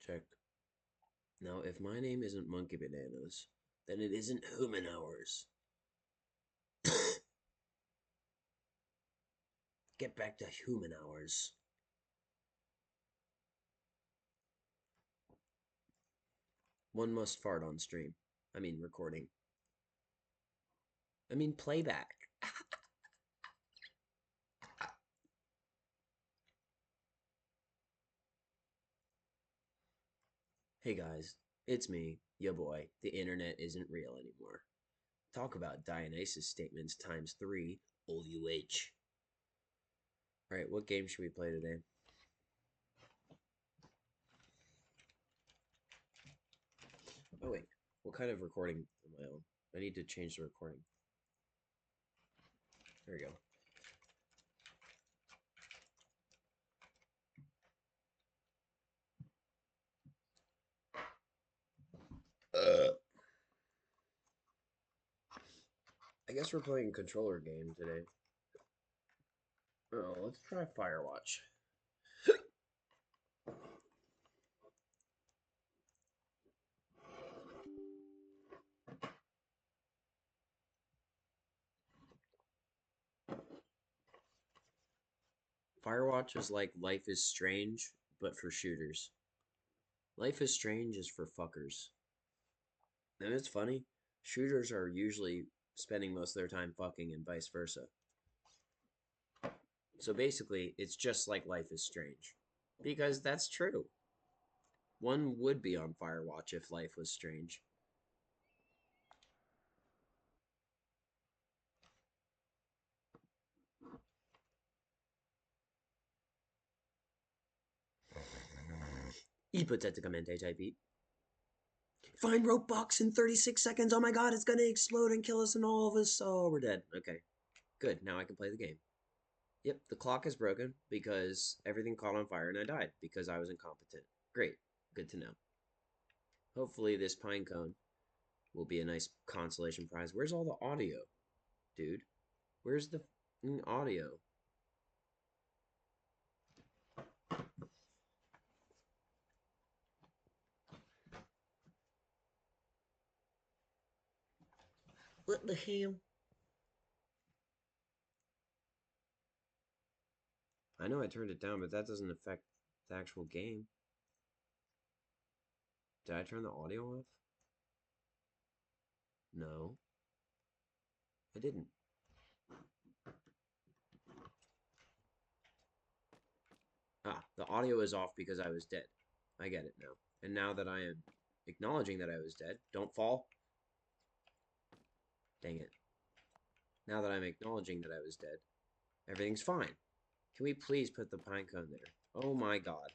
Check. Now, if my name isn't Monkey Bananas, then it isn't Human Hours. Get back to Human Hours. One must fart on stream. I mean, recording. I mean, playback. Hey guys, it's me, ya boy. The internet isn't real anymore. Talk about Dionysus statements times 3, OUH. Alright, what game should we play today? Oh wait, what kind of recording am I on? I need to change the recording. There we go. I guess we're playing a controller game today. Oh, let's try Firewatch. Firewatch is like Life is Strange, but for shooters. Life is Strange is for fuckers. And it's funny, shooters are usually spending most of their time fucking and vice versa. So basically, it's just like Life is Strange. Because that's true. One would be on Firewatch if life was strange. Hipoteticamente, JP. Find rope box in 36 seconds. Oh my god, it's gonna explode and kill us and all of us. Oh, we're dead. Okay. Good. Now I can play the game. Yep, the clock is broken because everything caught on fire and I died because I was incompetent. Great. Good to know. Hopefully this pine cone will be a nice consolation prize. Where's all the audio, dude? Where's the audio? What the hell? I know I turned it down, but that doesn't affect the actual game. Did I turn the audio off? No, I didn't. Ah, the audio is off because I was dead. I get it now. And now that I am acknowledging that I was dead, don't fall. Dang it. Now that I'm acknowledging that I was dead, everything's fine. Can we please put the pine cone there? Oh my god.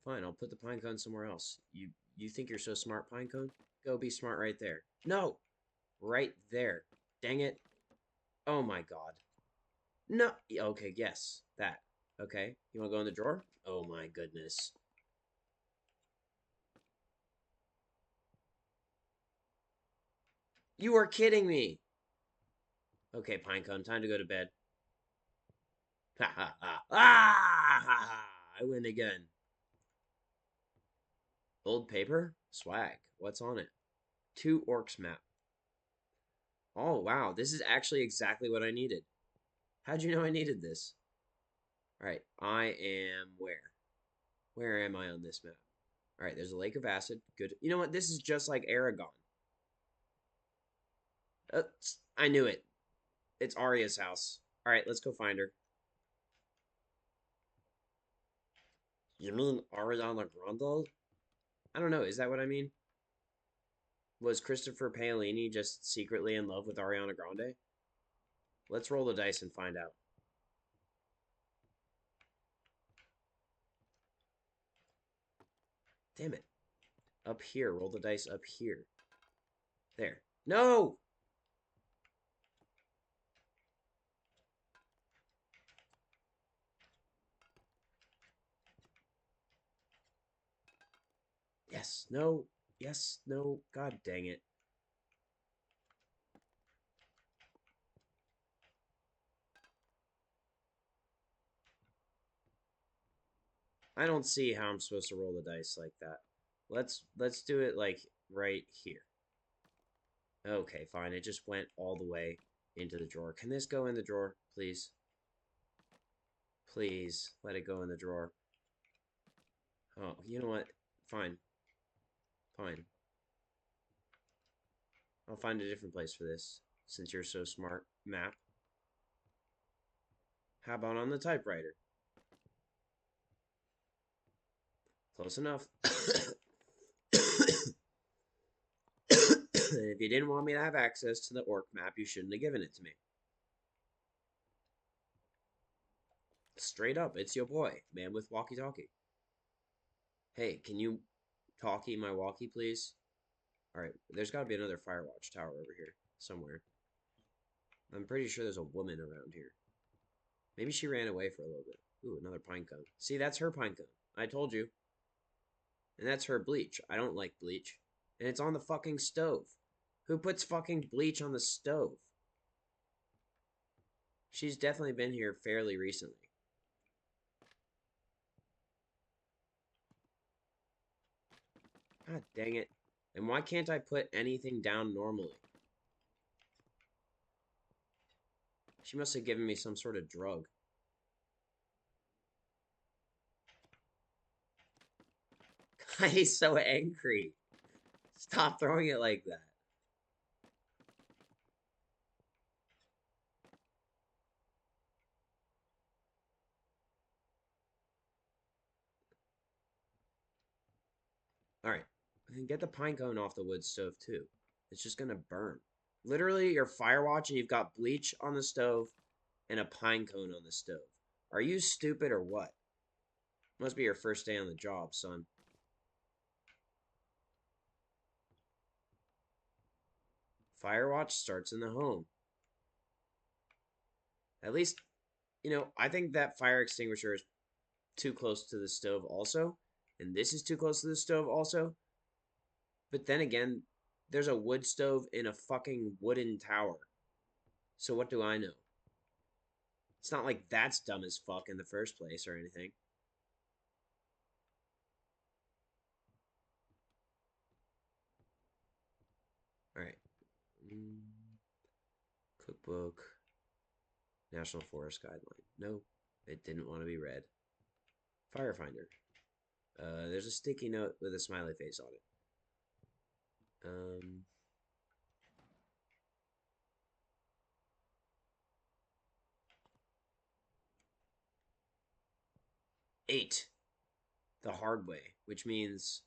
Fine, I'll put the pine cone somewhere else. You think you're so smart, pine cone? Go be smart right there. No! Right there. Dang it. Oh my god. No. Okay, yes. That. Okay. You want to go in the drawer? Oh my goodness. You are kidding me. Okay, Pinecone, time to go to bed. Ha ha ha. Ah! Ha, ha. I win again. Old paper? Swag. What's on it? 2 orcs map. Oh, wow. This is actually exactly what I needed. How'd you know I needed this? Alright, I am where? Where am I on this map? Alright, there's a lake of acid. Good. You know what? This is just like Aragon. I knew it. It's Arya's house. Alright, let's go find her. You mean Ariana Grande? I don't know. Is that what I mean? Was Christopher Paolini just secretly in love with Ariana Grande? Let's roll the dice and find out. Damn it. Up here. Roll the dice up here. There. No! Yes. No. Yes. No. God dang it. I don't see how I'm supposed to roll the dice like that. Let's do it like right here. Okay, fine. It just went all the way into the drawer. Can this go in the drawer, please? Please, let it go in the drawer. Oh, you know what? Fine. Fine. I'll find a different place for this, since you're so smart. Map. How about on the typewriter? Close enough. If you didn't want me to have access to the orc map, you shouldn't have given it to me. Straight up, it's your boy, man with walkie-talkie. Hey, can you talkie my walkie, please? Alright, there's got to be another Firewatch tower over here, somewhere. I'm pretty sure there's a woman around here. Maybe she ran away for a little bit. Ooh, another pine cone. See, that's her pine cone. I told you. And that's her bleach. I don't like bleach. And it's on the fucking stove. Who puts fucking bleach on the stove? She's definitely been here fairly recently. God dang it. And why can't I put anything down normally? She must have given me some sort of drug. God, he's so angry. Stop throwing it like that. Alright. And get the pine cone off the wood stove, too. It's just gonna burn. Literally, you're Firewatch and you've got bleach on the stove and a pine cone on the stove. Are you stupid or what? Must be your first day on the job, son. Firewatch starts in the home. At least, you know, I think that fire extinguisher is too close to the stove also. And this is too close to the stove also. But then again, there's a wood stove in a fucking wooden tower. So what do I know? It's not like that's dumb as fuck in the first place or anything. Alright. Cookbook. National Forest Guideline. Nope. It didn't want to be read. Firefinder. There's a sticky note with a smiley face on it. 8. The hard way, which means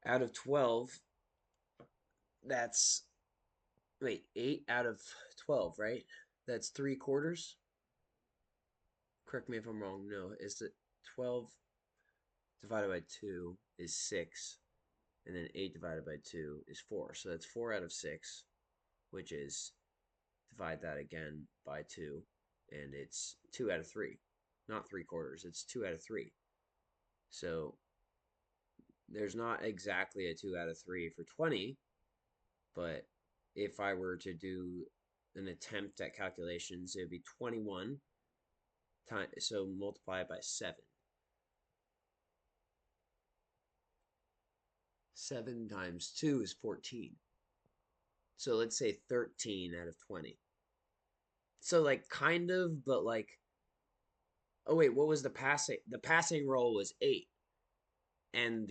out of 12, that's... Wait, 8 out of 12, right? That's 3/4? Correct me if I'm wrong. No, is it 12 divided by 2 is 6, and then 8 divided by 2 is 4. So that's 4 out of 6, which is, divide that again by 2, and it's 2 out of 3. Not 3/4, it's 2 out of 3. So there's not exactly a 2 out of 3 for 20, but if I were to do an attempt at calculations, it would be 21 times, so multiply it by 7. 7 times 2 is 14. So let's say 13 out of 20. So like kind of, but like, oh wait, what was the passing? The passing roll was 8. And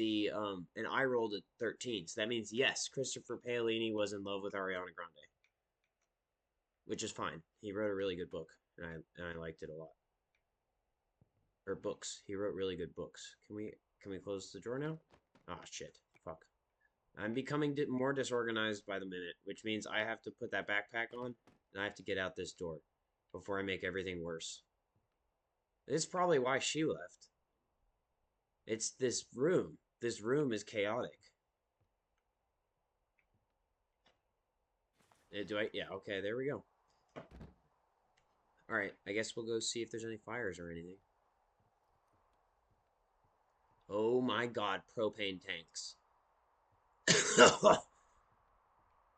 I rolled a 13. So that means yes, Christopher Paolini was in love with Ariana Grande. Which is fine. He wrote a really good book, and I liked it a lot. Or books. He wrote really good books. Can we close the drawer now? Ah, shit. Fuck. I'm becoming more disorganized by the minute, which means I have to put that backpack on, and I have to get out this door before I make everything worse. This is probably why she left. It's this room. This room is chaotic. Yeah, okay, there we go. Alright, I guess we'll go see if there's any fires or anything. Oh my god, propane tanks.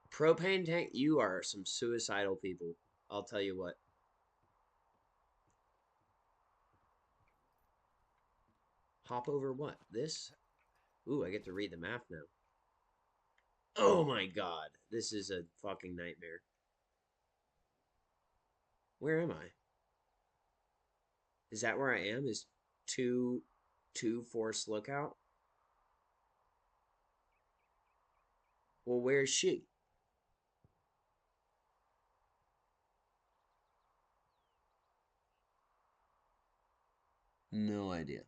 Propane tank, you are some suicidal people. I'll tell you what. Hop over what? This? Ooh, I get to read the map now. Oh my god, this is a fucking nightmare. Where am I? Is that where I am? Is two Force Lookout? Well, where's she? No idea.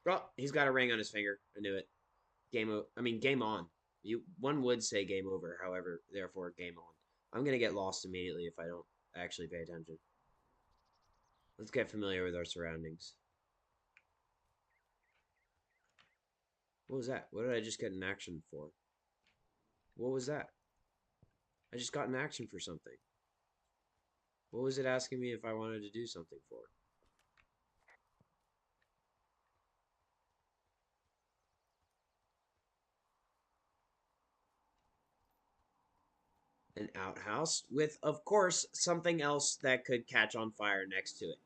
Oh, he's got a ring on his finger. I knew it. Game on. One would say game over, however, therefore game on. I'm gonna get lost immediately if I don't actually pay attention. Let's get familiar with our surroundings. What was that? What did I just get an action for? What was that? I just got an action for something. What was it asking me if I wanted to do something for? An outhouse with, of course, something else that could catch on fire next to it.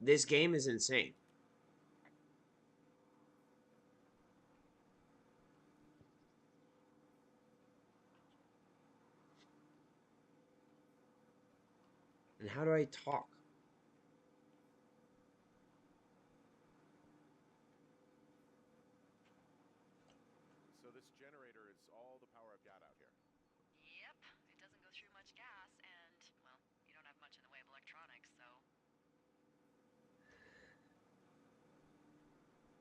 This game is insane. And how do I talk? So this generator is all the power I've got out here. Yep, it doesn't go through much gas, and, well, you don't have much in the way of electronics, so.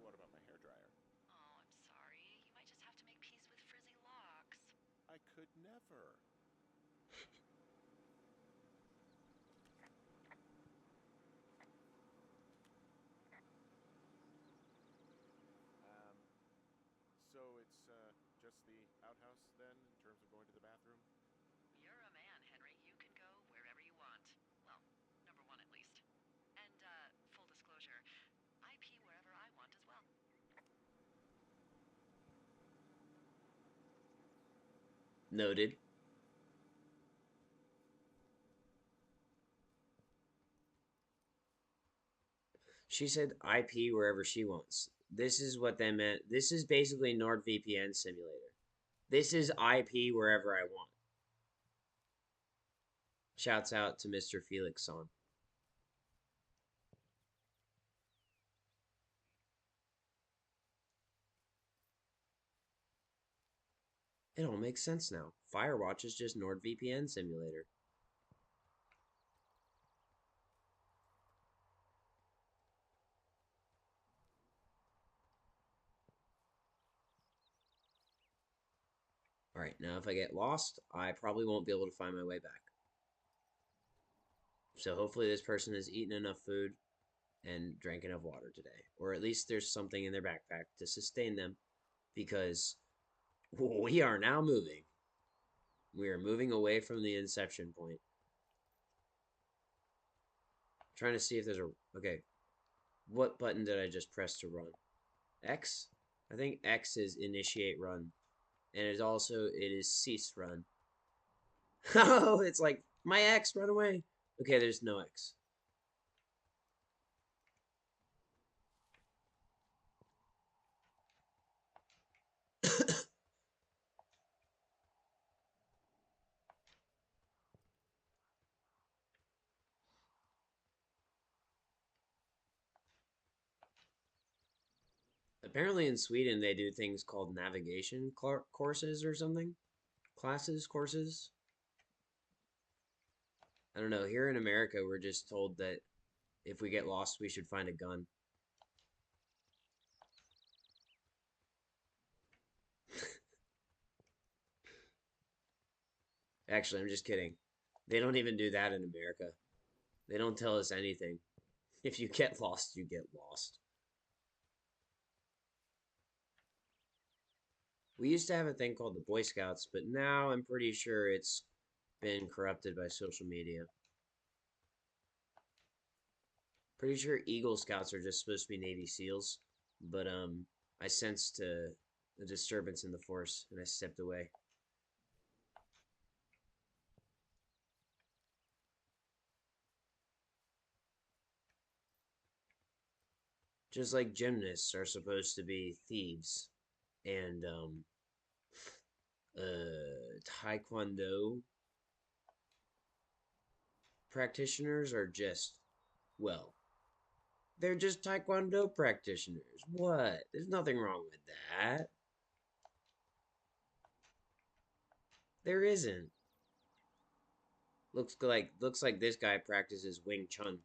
What about my hairdryer? Oh, I'm sorry. You might just have to make peace with frizzy locks. I could never. Um, so it's just the outhouse then, in terms of going to the bathroom? You're a man, Henry. You can go wherever you want. Well, number one at least. And, full disclosure, I pee wherever I want as well. Noted. She said IP wherever she wants. This is what they meant. This is basically NordVPN simulator. This is IP wherever I want. Shouts out to Mr. Felixson. It all makes sense now. Firewatch is just NordVPN simulator. Alright, now if I get lost, I probably won't be able to find my way back. So hopefully this person has eaten enough food and drank enough water today. Or at least there's something in their backpack to sustain them, because we are now moving. We are moving away from the inception point. Trying to see if there's a... Okay, what button did I just press to run? X? I think X is initiate run. And it is cease run. Oh, it's like, my X, run away. Okay, there's no X. Apparently in Sweden they do things called navigation courses or something. Classes, courses. I don't know. Here in America, we're just told that if we get lost, we should find a gun. Actually, I'm just kidding. They don't even do that in America. They don't tell us anything. If you get lost, you get lost. We used to have a thing called the Boy Scouts, but now I'm pretty sure it's been corrupted by social media. Pretty sure Eagle Scouts are just supposed to be Navy SEALs, but I sensed a disturbance in the force and I stepped away. Just like gymnasts are supposed to be thieves, and Taekwondo practitioners are just, well, they're just Taekwondo practitioners. What? There's nothing wrong with that. There isn't. Looks like this guy practices Wing Chun.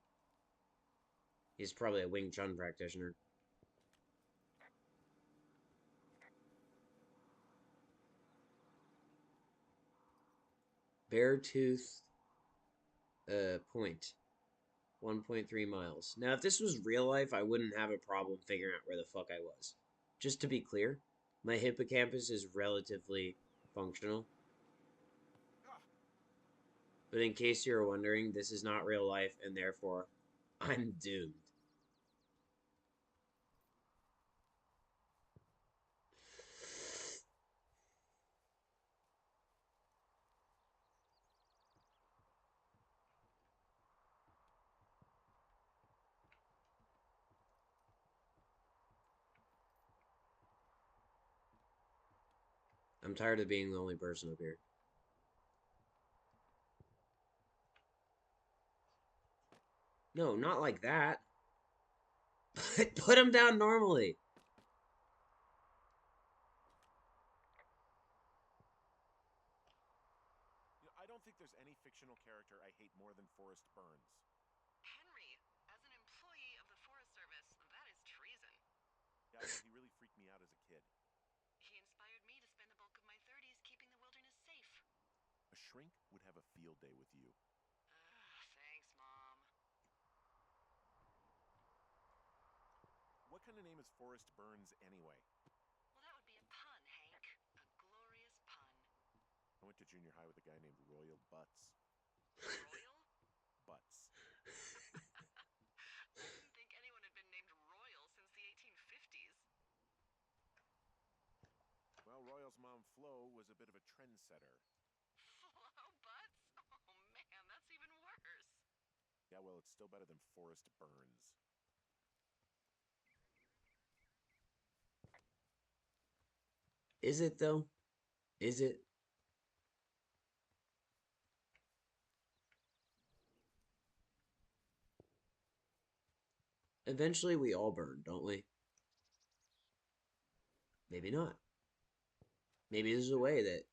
He's probably a Wing Chun practitioner. Beartooth Point. 1.3 miles. Now, if this was real life, I wouldn't have a problem figuring out where the fuck I was. Just to be clear, my hippocampus is relatively functional. But in case you're wondering, this is not real life, and therefore, I'm doomed. I'm tired of being the only person up here. No, not like that. Put him down normally. I don't think there's any fictional character I hate more than Forrest Burns. Henry, as an employee of the Forest Service, that is treason. Yeah, well, he really freaked me out as a kid. He inspired me to spend the bulk of my 30s keeping the wilderness safe. A shrink would have a field day with you. Thanks, Mom. What kind of name is Forrest Burns anyway? Well, that would be a pun, Hank. A glorious pun. I went to junior high with a guy named Royal Butts. Royal? Butts. I didn't think anyone had been named Royal since the 1850s. Well, Royal's mom, Flo, was a bit of a trendsetter. Flo Butts? Oh man, that's even worse. Yeah, well, it's still better than Forrest Burns. Is it, though? Is it? Eventually, we all burn, don't we? Maybe not. Maybe there's a way that...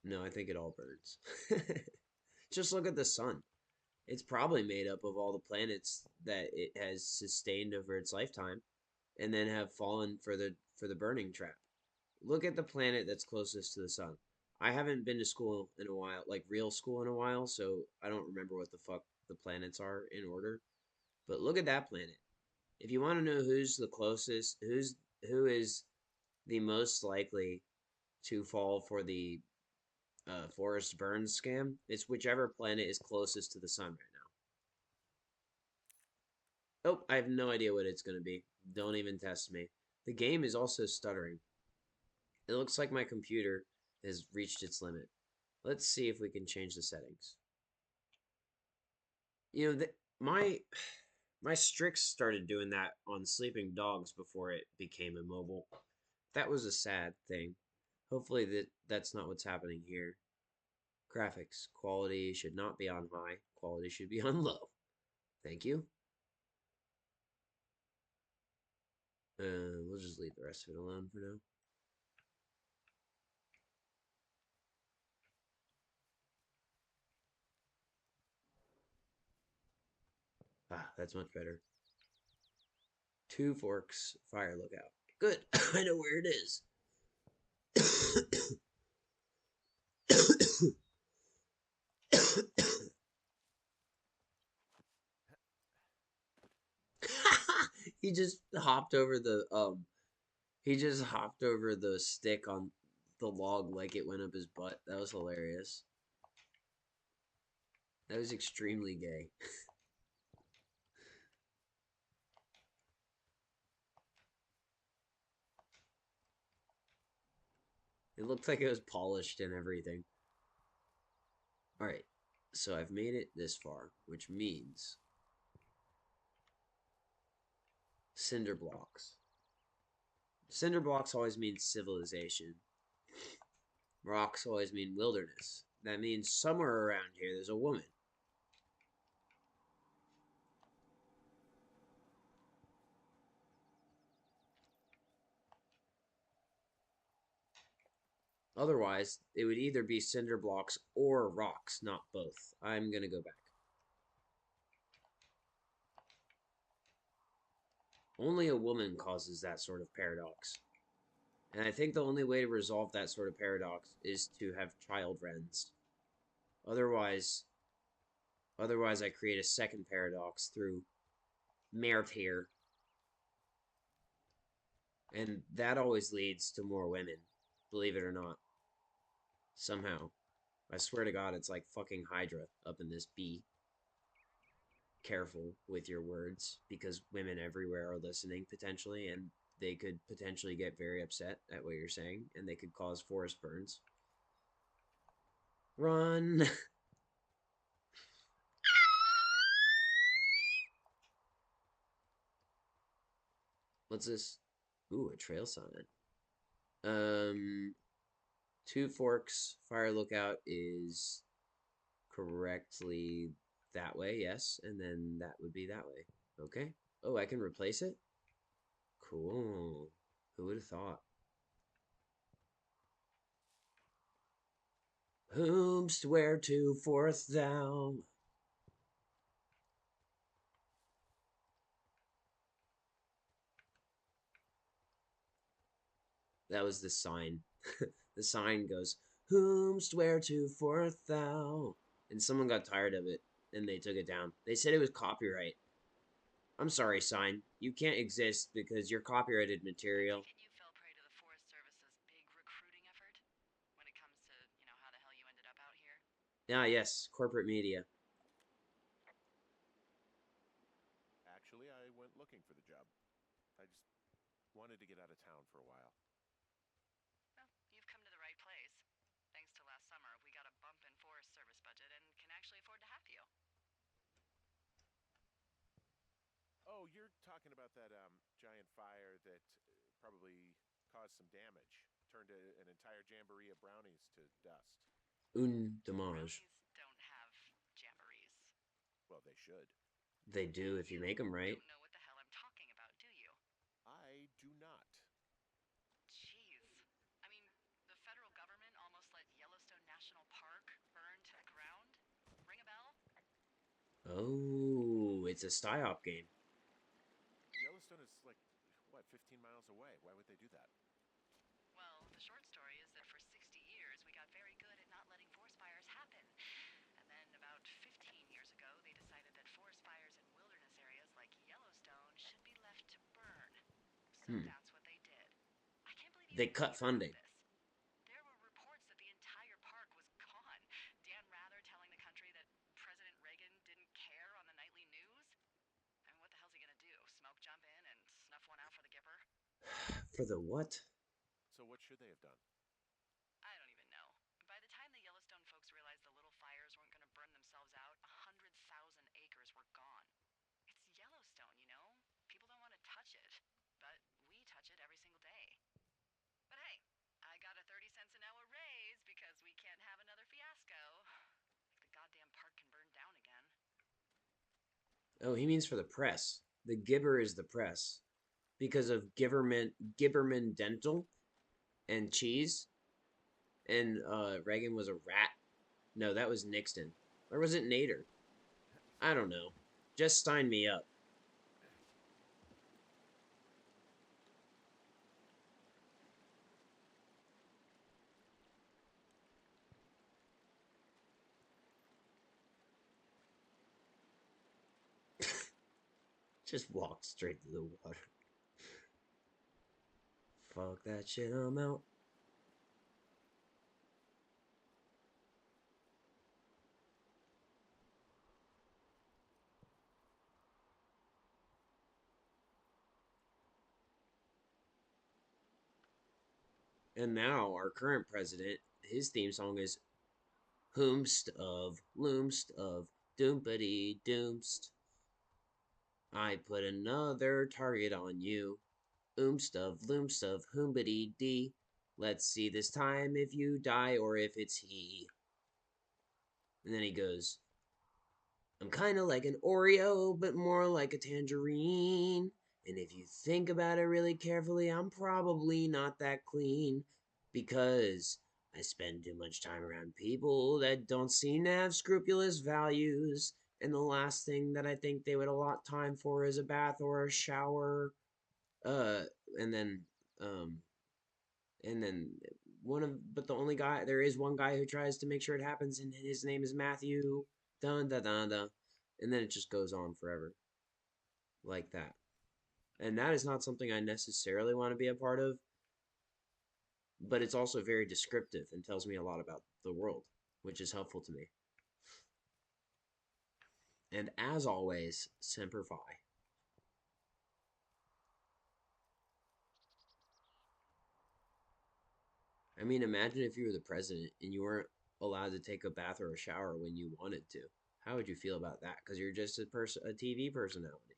No, I think it all burns. Just look at the sun. It's probably made up of all the planets that it has sustained over its lifetime and then have fallen for the burning trap. Look at the planet that's closest to the sun. I haven't been to school in a while, like real school in a while, so I don't remember what the fuck the planets are in order. But look at that planet. If you want to know who's the closest, who is the most likely to fall for the Forrest Burns scam, it's whichever planet is closest to the sun right now. Oh, I have no idea what it's going to be. Don't even test me. The game is also stuttering. It looks like my computer has reached its limit. Let's see if we can change the settings. You know, my Strix started doing that on sleeping dogs before it became immobile. That was a sad thing. Hopefully that's not what's happening here. Graphics quality should not be on high. Quality should be on low. Thank you. We'll just leave the rest of it alone for now. Ah, that's much better. Two Forks Fire Lookout. Good. I know where it is. He just hopped over the stick on the log like it went up his butt. That was hilarious. That was extremely gay. It looked like it was polished and everything. Alright, so I've made it this far, which means cinder blocks. Cinder blocks always mean civilization. Rocks always mean wilderness. That means somewhere around here there's a woman. Otherwise, it would either be cinder blocks or rocks, not both. I'm gonna go back. Only a woman causes that sort of paradox. And I think the only way to resolve that sort of paradox is to have child wrens. Otherwise, I create a second paradox through Mertir. And that always leads to more women, believe it or not. Somehow. I swear to God, it's like fucking Hydra up in this bee. Careful with your words, because women everywhere are listening, potentially, and they could potentially get very upset at what you're saying, and they could cause forest burns. Run! What's this? Ooh, a trail sign. Two Forks Fire Lookout is correctly that way, yes, and then that would be that way. Okay. Oh, I can replace it? Cool. Who would have thought? Whomst whereto forth thou? That was the sign. The sign goes, Whomst whereto forth thou? And someone got tired of it, and they took it down. They said it was copyright. I'm sorry, sign. You can't exist because you're copyrighted material. Can you fell prey to the Forest Service's big recruiting effort when it comes to, how the hell you ended up out here? Ah, yes, corporate media. Actually, I went looking for the job. I just wanted to get out of town for a while. Well, you've come to the right place. Thanks to last summer, we got a bump in Forest Service budget and can actually afford to have you. Oh, you're talking about that giant fire that probably caused some damage, turned an entire jamboree of brownies to dust. Un dommage. Brownies don't have jamborees. Well, they should. They do if you make them right. Don't know what the hell I'm talking about, do you? I do not. Jeez. I mean, the federal government almost let Yellowstone National Park burn to the ground? Ring a bell? Oh, it's a STIOP game. Yellowstone is like, what, 15 miles away? Why would they do that? Well, the short story is that for 60 years we got very good at not letting forest fires happen. And then about 15 years ago, they decided that forest fires in wilderness areas like Yellowstone should be left to burn. So that's what they did. I can't believe you They didn't cut hear about funding. this. There were reports that the entire park was gone. Dan Rather telling the country that President Reagan didn't care on the nightly news. I mean, what the hell's he gonna do? Smoke jump in and snuff one out for the Gipper? For the what? So what should they have done? I don't even know. By the time the Yellowstone folks realized the little fires weren't gonna burn themselves out, 100,000 acres were gone. It's Yellowstone, you know? People don't want to touch it. But we touch it every single day. But hey, I got a 30 cents an hour raise because we can't have another fiasco. Like the goddamn park can burn down again. Oh, he means for the press. The Gibber is the press. Because of Gibberman Dental and cheese. And Reagan was a rat. No, that was Nixon. Or was it Nader? I don't know. Just sign me up. Just walk straight to the water. Fuck that shit, I'm out. And now our current president, his theme song is Whomst of Loomst of Doompity Doomst. I put another target on you. Oomst of Loomst of Whombity Dee. Let's see this time if you die or if it's he. And then he goes, I'm kind of like an Oreo, but more like a tangerine. And if you think about it really carefully, I'm probably not that clean. Because I spend too much time around people that don't seem to have scrupulous values. And the last thing that I think they would allot time for is a bath or a shower. Uh, and then, um, and then but the only guy, there is one guy who tries to make sure it happens, and his name is Matthew. Dun dun dun dun. And then it just goes on forever like that. And that is not something I necessarily want to be a part of, but it's also very descriptive and tells me a lot about the world, which is helpful to me. And as always, Semper Fi. I mean, imagine if you were the president and you weren't allowed to take a bath or a shower when you wanted to. How would you feel about that? Because you're just a TV personality.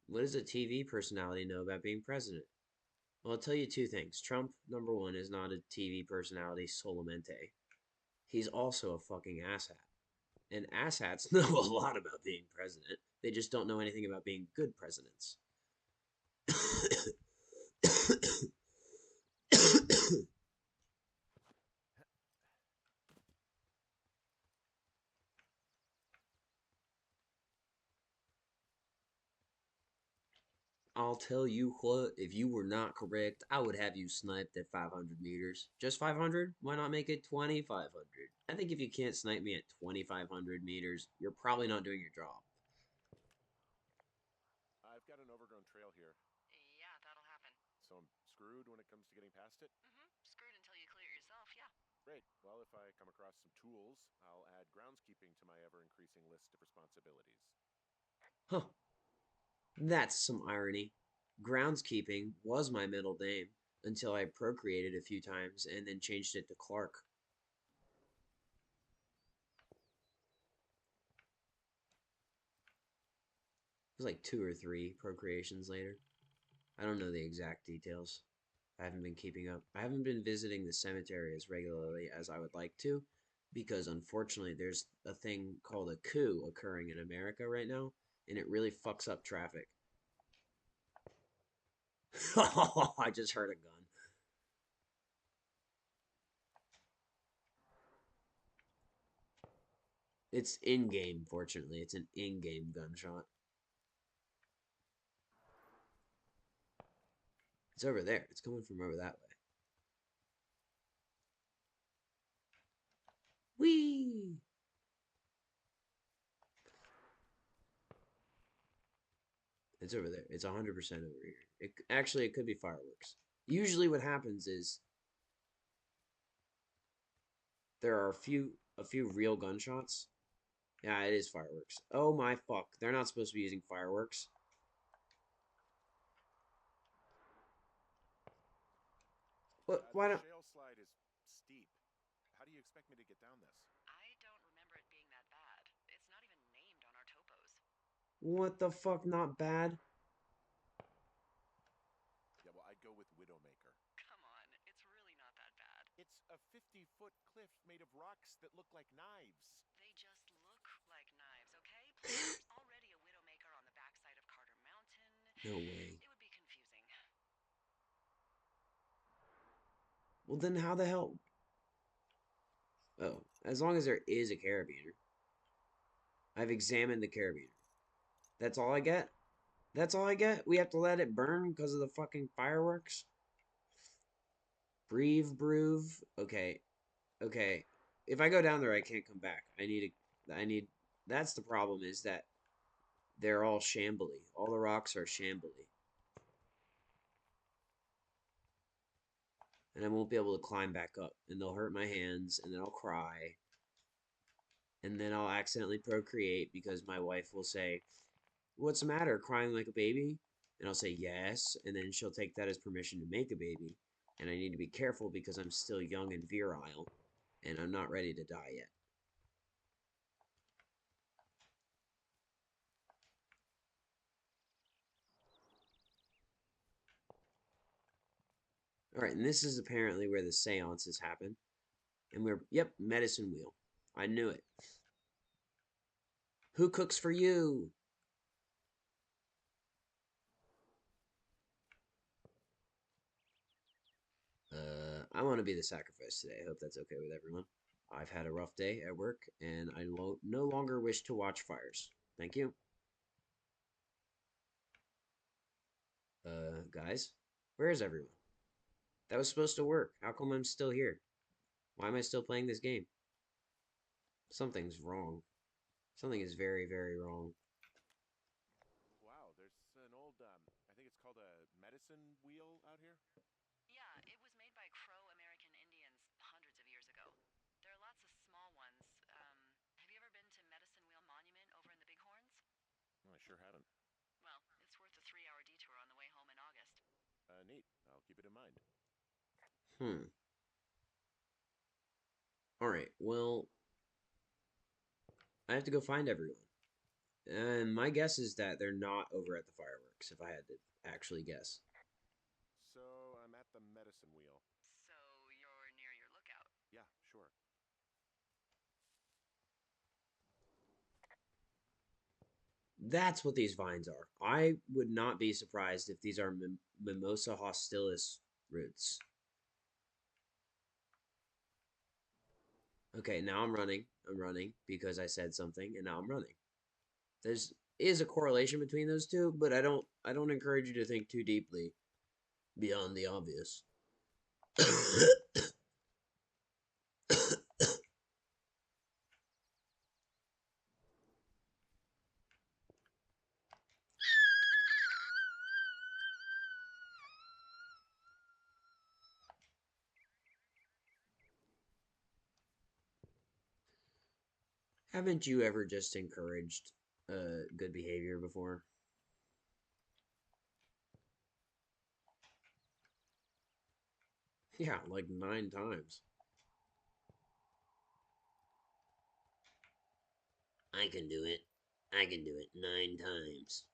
What does a TV personality know about being president? Well, I'll tell you two things. Trump, number one, is not a TV personality solamente. He's also a fucking asshat. And asshats know a lot about being president. They just don't know anything about being good presidents. I'll tell you what, if you were not correct, I would have you sniped at 500 meters. Just 500? Why not make it 2,500? I think if you can't snipe me at 2,500 meters, you're probably not doing your job. I've got an overgrown trail here, Yeah, that'll happen. so I'm screwed when it comes to getting past it. Screwed until you clear yourself, yeah. Great. Well, if I come across some tools, I'll add groundskeeping to my ever-increasing list of responsibilities. Huh. That's some irony. Groundskeeping was my middle name until I procreated a few times and then changed it to Clark. It was like 2 or 3 procreations later. I don't know the exact details. I haven't been keeping up. I haven't been visiting the cemetery as regularly as I would like to because unfortunately there's a thing called a coup occurring in America right now and it really fucks up traffic. I just heard a gun. It's in game, fortunately. It's an in game gunshot. It's over there. It's coming from over that way. Whee! It's over there. It's 100% over here. Actually, it could be fireworks. Usually what happens is there are a few real gunshots. Yeah, it is fireworks. Oh my fuck. They're not supposed to be using fireworks. What? Why The don't... shale slide is steep. How do you expect me to get down this? I don't remember it being that bad. It's not even named on our topos. What the fuck? Not bad? Yeah, well, I'd go with Widowmaker. Come on, it's really not that bad. It's a 50-foot cliff made of rocks that look like knives. They just look like knives, okay? Plus, there's already a Widowmaker on the backside of Carter Mountain. No way. It would be confusing. Well, then how the hell... Oh, as long as there is a carabiner. I've examined the carabiner. That's all I get? That's all I get? We have to let it burn because of the fucking fireworks? Breve, Broove. Okay. Okay. If I go down there, I can't come back. I need, that's the problem is that they're all shambly. All the rocks are shambly. And I won't be able to climb back up. And they'll hurt my hands. And then I'll cry. And then I'll accidentally procreate because my wife will say, what's the matter? Crying like a baby? And I'll say yes, and then she'll take that as permission to make a baby. And I need to be careful because I'm still young and virile, and I'm not ready to die yet. Alright, and this is apparently where the seances happen. And yep, medicine wheel. I knew it. Who cooks for you? I want to be the sacrifice today. I hope that's okay with everyone. I've had a rough day at work, and I no longer wish to watch fires. Thank you. Guys, where is everyone? That was supposed to work. How come I'm still here? Why am I still playing this game? Something's wrong. Something is very, very wrong. Wow, there's an old, I think it's called a medicine wheel out here. Yeah, it was made by Crow American Indians hundreds of years ago. There are lots of small ones. Have you ever been to Medicine Wheel Monument over in the Bighorns? Oh, I sure haven't. Well, it's worth a 3-hour detour on the way home in August. Neat. I'll keep it in mind. Hmm. Alright, well, I have to go find everyone. And my guess is that they're not over at the fireworks, if I had to actually guess. So I'm at the medicine wheel. So you're near your lookout. Yeah, sure. That's what these vines are. I would not be surprised if these are Mimosa hostilis roots. Okay, now I'm running. I'm running because I said something, and now I'm running. There's is a correlation between those two, but I don't encourage you to think too deeply beyond the obvious. Haven't you ever just encouraged good behavior before? Yeah, like 9 times. I can do it. I can do it 9 times.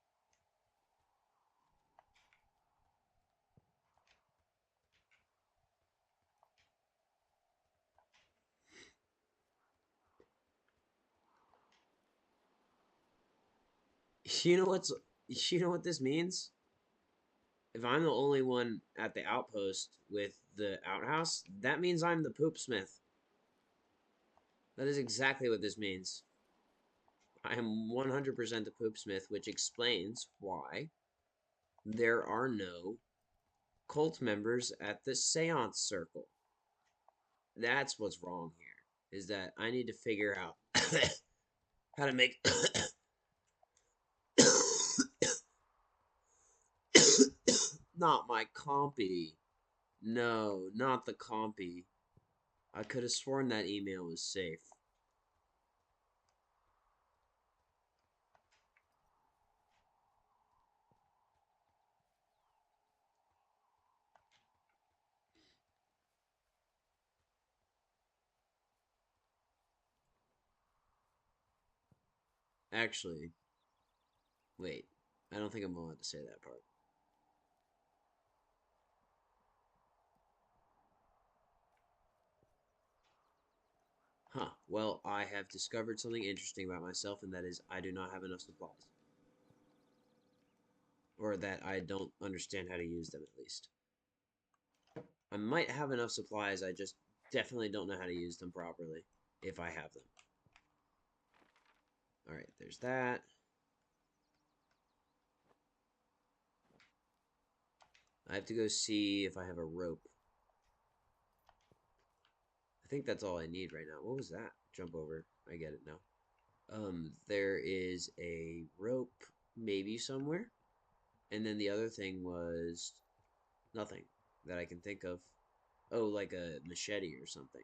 You know what's you know what this means? If I'm the only one at the outpost with the outhouse, that means I'm the poop smith. That is exactly what this means. I am 100% the poop smith, which explains why there are no cult members at the seance circle. That's what's wrong here, is that I need to figure out how to make not my compy. No, not the compy. I could have sworn that email was safe. Actually, wait. I don't think I'm allowed to say that part. Huh. Well, I have discovered something interesting about myself, and that is I do not have enough supplies. Or that I don't understand how to use them, at least. I might have enough supplies, I just definitely don't know how to use them properly, if I have them. Alright, there's that. I have to go see if I have a rope. I think that's all I need right now. What was that? Jump over. I get it now. There is a rope maybe somewhere. And then the other thing was nothing that I can think of. Oh, like a machete or something.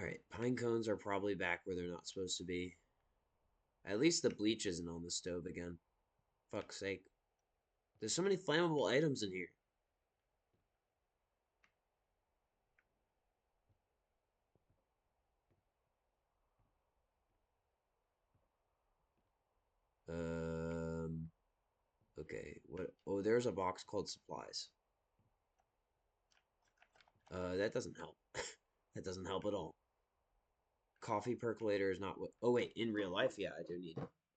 Alright, pine cones are probably back where they're not supposed to be. At least the bleach isn't on the stove again. Fuck's sake. There's so many flammable items in here. Okay, what? Oh, there's a box called supplies. That doesn't help. That doesn't help at all. Coffee percolator is not what. Oh, wait, in real life, yeah, I do need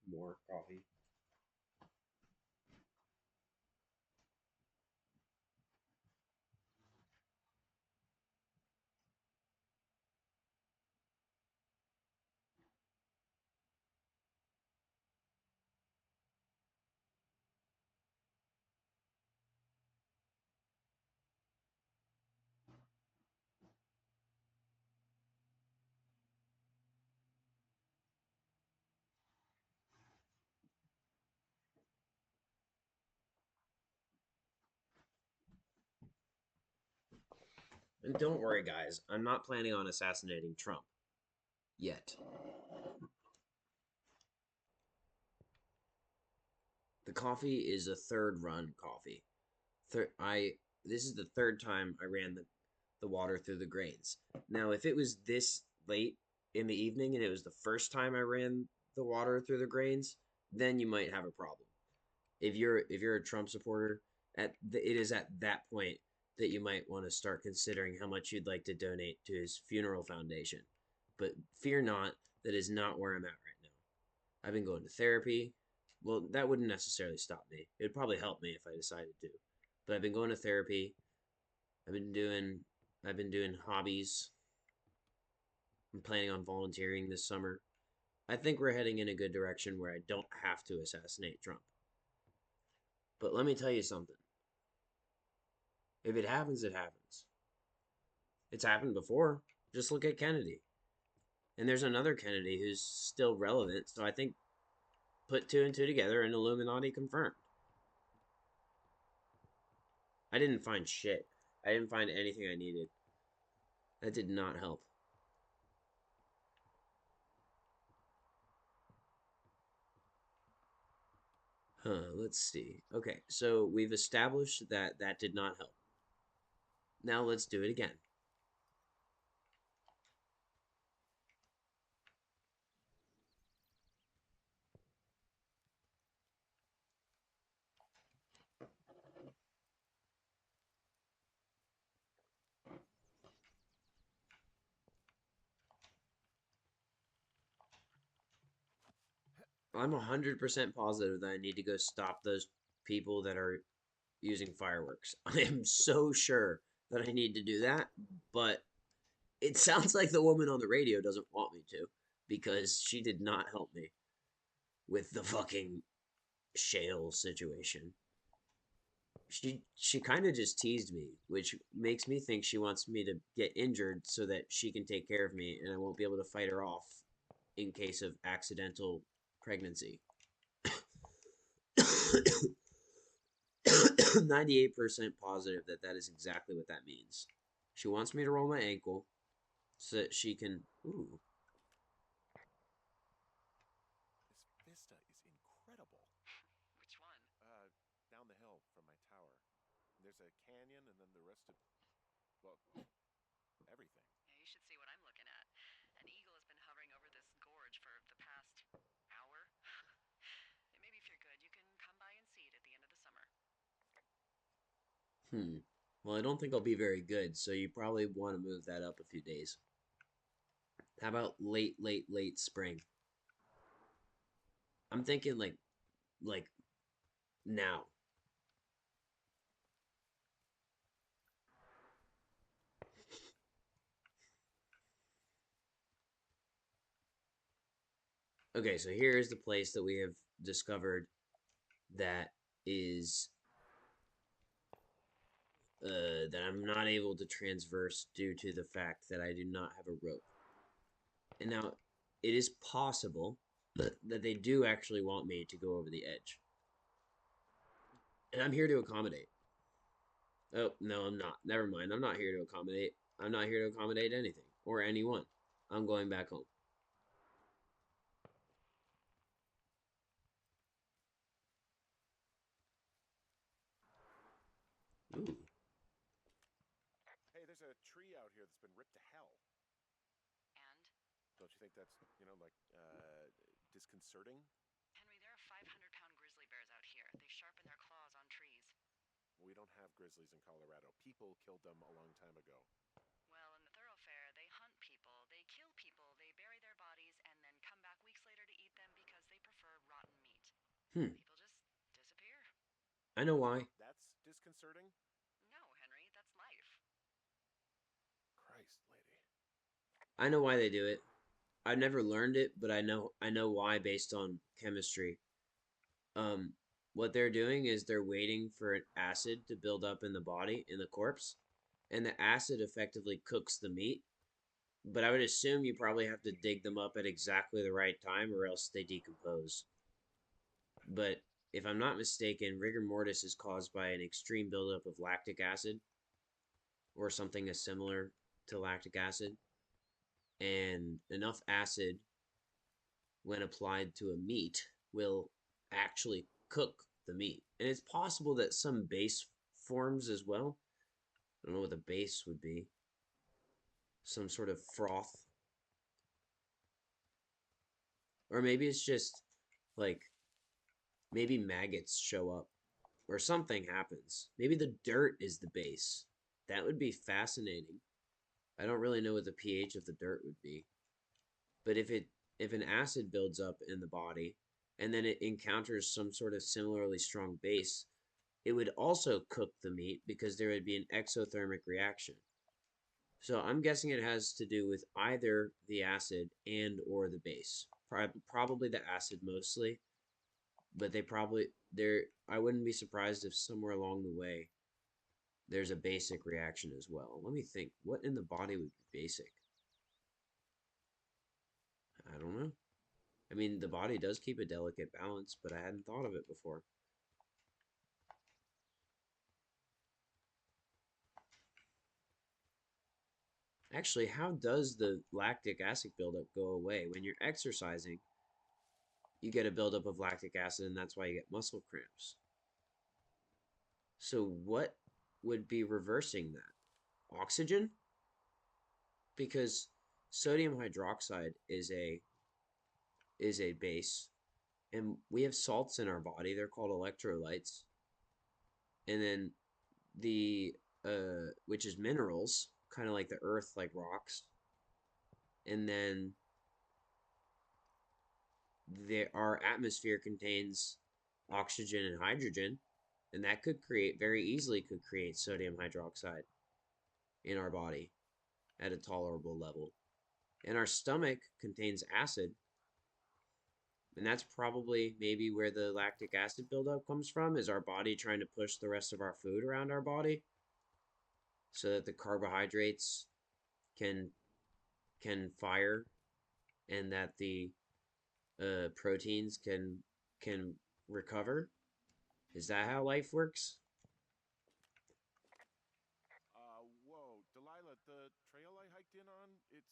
more coffee. And don't worry, guys, I'm not planning on assassinating Trump. Yet. The coffee is a third run coffee. This is the third time I ran the water through the grains. Now, if it was this late in the evening and it was the first time I ran the water through the grains, then you might have a problem. If you're a Trump supporter, it is at that point that you might want to start considering how much you'd like to donate to his funeral foundation. But fear not, that is not where I'm at right now. I've been going to therapy. Well, that wouldn't necessarily stop me. It would probably help me if I decided to. But I've been going to therapy. I've been doing hobbies. I'm planning on volunteering this summer. I think we're heading in a good direction where I don't have to assassinate Trump. But let me tell you something. If it happens, it happens. It's happened before. Just look at Kennedy. And there's another Kennedy who's still relevant, so I think put two and two together and Illuminati confirmed. I didn't find shit. I didn't find anything I needed. That did not help. Let's see. Okay, so we've established that that did not help. Now let's do it again. I'm 100% positive that I need to go stop those people that are using fireworks. I am so sure that I need to do that, but it sounds like the woman on the radio doesn't want me to because she did not help me with the fucking shale situation. She kind of just teased me, which makes me think she wants me to get injured so that she can take care of me and I won't be able to fight her off in case of accidental pregnancy. 98% positive that that is exactly what that means. She wants me to roll my ankle so that she can. Ooh. This vista is incredible. Which one? Down the hill from my tower. There's a canyon and then the rest of, well, everything. Yeah, you should see what I'm looking at. An eagle has been hovering over this gorge for the past hour. And maybe if you're good, you can come by and see it at the end of the summer. Well, I don't think I'll be very good, so you probably want to move that up a few days. How about late spring? I'm thinking like now. Okay, so here is the place that we have discovered that is that I'm not able to transverse due to the fact that I do not have a rope. And now it is possible that they do actually want me to go over the edge. And I'm here to accommodate. Oh, no, I'm not. Never mind. I'm not here to accommodate. I'm not here to accommodate anything or anyone. I'm going back home. Ooh. Hey, there's a tree out here that's been ripped to hell. And? Don't you think that's, disconcerting? Henry, there are 500-pound grizzly bears out here. They sharpen their claws on trees. We don't have grizzlies in Colorado. People killed them a long time ago. Well, in the thoroughfare, they hunt people, they kill people, they bury their bodies, and then come back weeks later to eat them because they prefer rotten meat. People just disappear. I know why. That's disconcerting? No, Henry, that's life. Christ, lady. I know why they do it. I've never learned it, but I know why based on chemistry. Um, what they're doing is they're waiting for an acid to build up in the body, in the corpse, and the acid effectively cooks the meat. But I would assume you probably have to dig them up at exactly the right time or else they decompose. But if I'm not mistaken, rigor mortis is caused by an extreme buildup of lactic acid or something as similar to lactic acid. And enough acid, when applied to a meat, will actually cook the meat. And it's possible that some base forms as well. I don't know what the base would be. Some sort of froth. Or maybe it's just like, maybe maggots show up or something happens. Maybe the dirt is the base. That would be fascinating. I don't really know what the pH of the dirt would be. But if an acid builds up in the body and then it encounters some sort of similarly strong base, it would also cook the meat because there would be an exothermic reaction. So I'm guessing it has to do with either the acid and or the base. Probably the acid mostly, but I wouldn't be surprised if somewhere along the way there's a basic reaction as well. Let me think. What in the body would be basic? I don't know. I mean, the body does keep a delicate balance, but I hadn't thought of it before. Actually, how does the lactic acid buildup go away? When you're exercising, you get a buildup of lactic acid, and that's why you get muscle cramps. So what would be reversing that? Oxygen? Because sodium hydroxide is a base, and we have salts in our body. They're called electrolytes. And then the which is minerals, kind of like the earth, like rocks. And then our atmosphere contains oxygen and hydrogen, and that very easily could create sodium hydroxide in our body at a tolerable level. And our stomach contains acid, and that's probably maybe where the lactic acid buildup comes from, is our body trying to push the rest of our food around our body so that the carbohydrates can fire and that the proteins can recover. Is that how life works? Whoa, Delilah, the trail I hiked in on, it's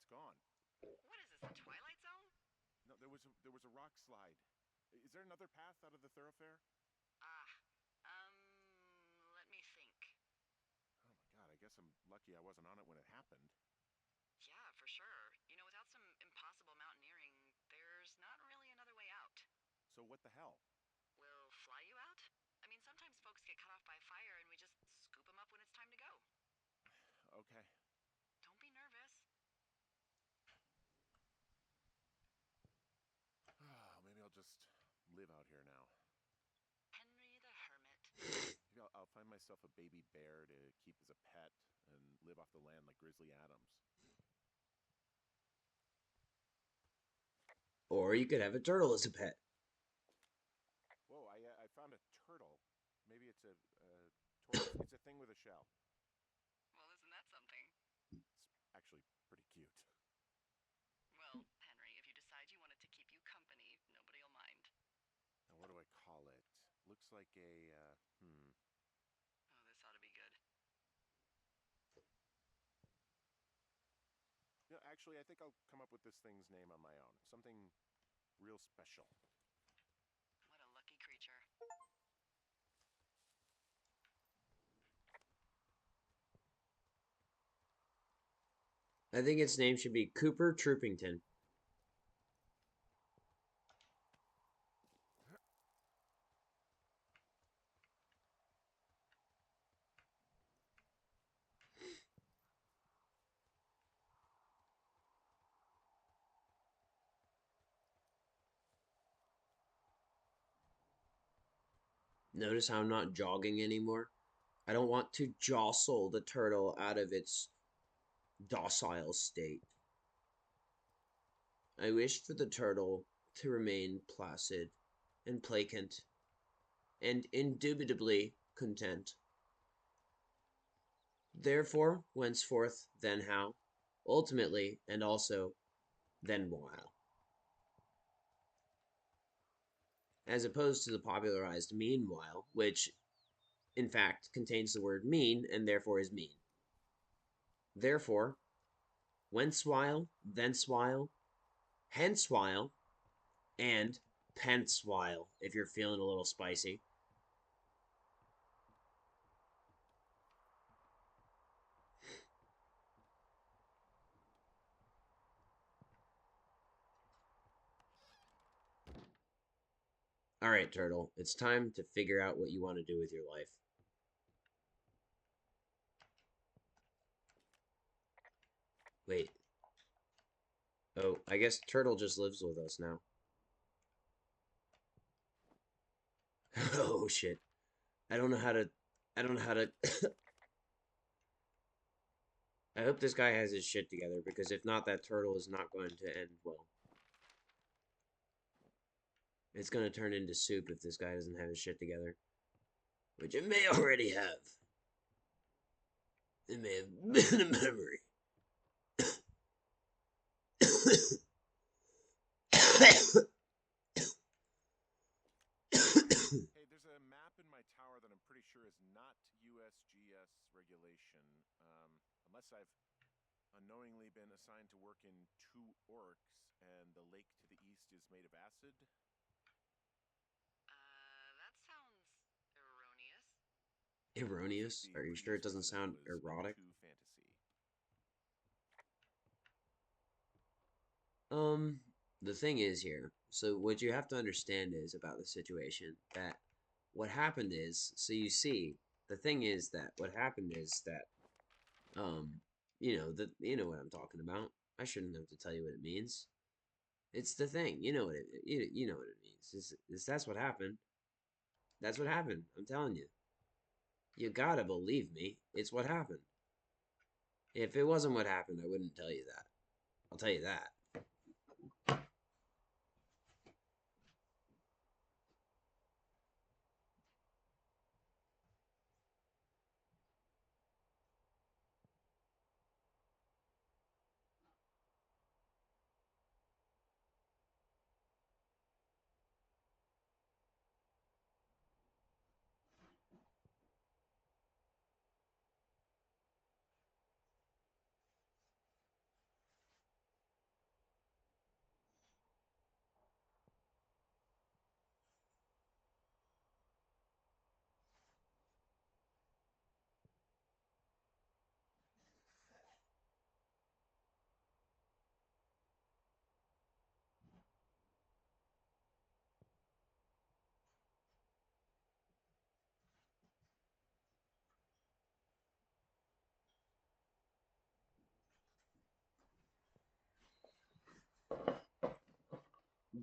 gone. What is this, the Twilight Zone? No, there was a rock slide. Is there another path out of the thoroughfare? Ah, let me think. Oh my God, I guess I'm lucky I wasn't on it when it happened. Yeah, for sure. You know, without some impossible mountaineering, there's not really another way out. So what the hell? We'll fly you out? I mean, sometimes folks get cut off by fire and we just scoop them up when it's time to go. Okay. Don't be nervous. Maybe I'll just live out here now. Henry the Hermit. Maybe I'll find myself a baby bear to keep as a pet and live off the land like Grizzly Adams. Or you could have a turtle as a pet. Whoa, I found a turtle. Maybe it's a tortoise. It's a thing with a shell. Well, isn't that something? It's actually pretty cute. Well, Henry, if you decide you want it to keep you company, nobody'll mind. Now, what do I call it? Looks like Oh, this ought to be good. Actually, I think I'll come up with this thing's name on my own. Something real special. What a lucky creature. I think its name should be Cooper Troopington. Notice how I'm not jogging anymore? I don't want to jostle the turtle out of its docile state. I wish for the turtle to remain placid and placant and indubitably content. Therefore, whenceforth, then how, ultimately, and also, then while. As opposed to the popularized meanwhile, which, in fact, contains the word mean and therefore is mean. Therefore, whence while, thence while, hence while, and pence while, if you're feeling a little spicy. All right, Turtle, it's time to figure out what you want to do with your life. Wait. Oh, I guess Turtle just lives with us now. Oh, shit. I don't know how to... I don't know how to... I hope this guy has his shit together, because if not, that turtle is not going to end well. It's going to turn into soup if this guy doesn't have his shit together. Which it may already have. It may have been a memory. Hey, there's a map in my tower that I'm pretty sure is not USGS regulation. Unless I've unknowingly been assigned to work in 2 orcs and the lake to the east is made of acid. That sounds erroneous. Erroneous? The Are you sure it previous doesn't one sound was erotic? too fantasy. The thing is here, so what you have to understand is about the situation that what happened is, so you see, the thing is that what happened is that, you know what I'm talking about. I shouldn't have to tell you what it means. It's the thing, you know what you know what it means. That's what happened. That's what happened. I'm telling you. You gotta believe me. It's what happened. If it wasn't what happened, I wouldn't tell you that. I'll tell you that.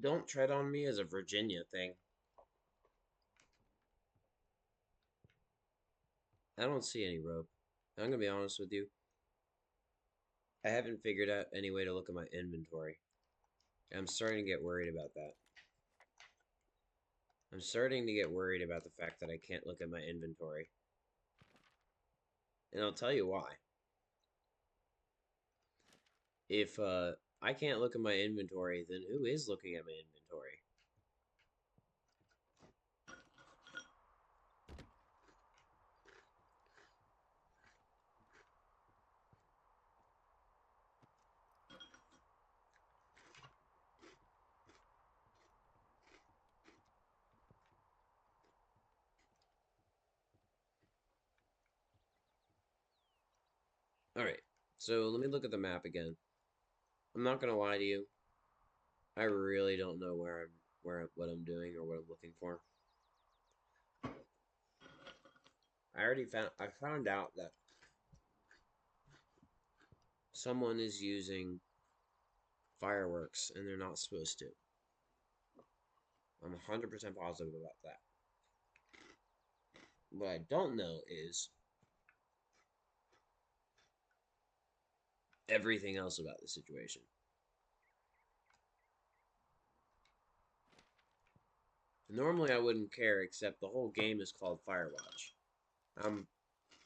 Don't tread on me as a Virginia thing. I don't see any rope. I'm gonna be honest with you. I haven't figured out any way to look at my inventory. I'm starting to get worried about that. I'm starting to get worried about the fact that I can't look at my inventory. And I'll tell you why. If I can't look at my inventory, then who is looking at my inventory? Alright, so let me look at the map again. I'm not gonna lie to you. I really don't know what I'm doing or what I'm looking for. I found out that someone is using fireworks and they're not supposed to. I'm 100% positive about that. What I don't know is everything else about the situation. Normally I wouldn't care, except the whole game is called Firewatch. I'm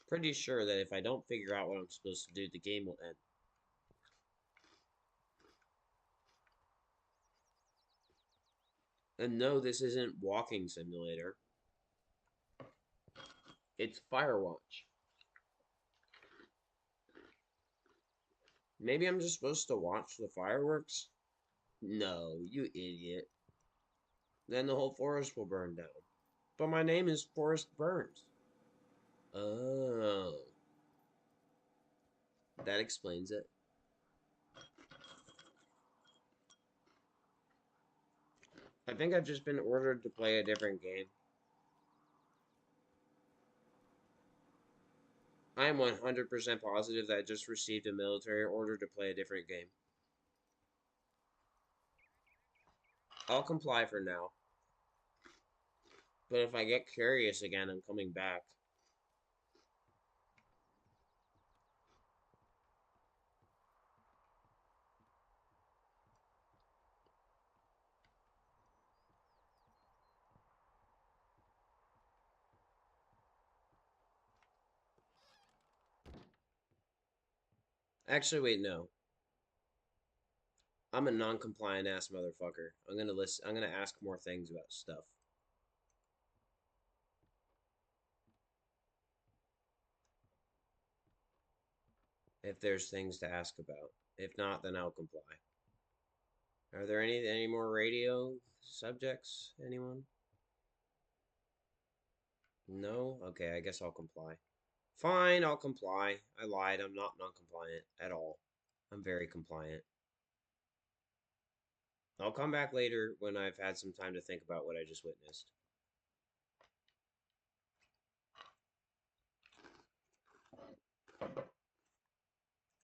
pretty sure that if I don't figure out what I'm supposed to do, the game will end. And no, this isn't Walking Simulator. It's Firewatch. Maybe I'm just supposed to watch the fireworks? No, you idiot. Then the whole forest will burn down. But my name is Forest Burns. Oh. That explains it. I think I've just been ordered to play a different game. I am 100% positive that I just received a military order to play a different game. I'll comply for now. But if I get curious again, I'm coming back. Actually, wait, no. I'm a non-compliant ass motherfucker. I'm gonna ask more things about stuff. If there's things to ask about. If not, then I'll comply. Are there any more radio subjects? Anyone? No? Okay, I guess I'll comply. Fine, I'll comply. I lied. I'm not non-compliant at all. I'm very compliant. I'll come back later when I've had some time to think about what I just witnessed.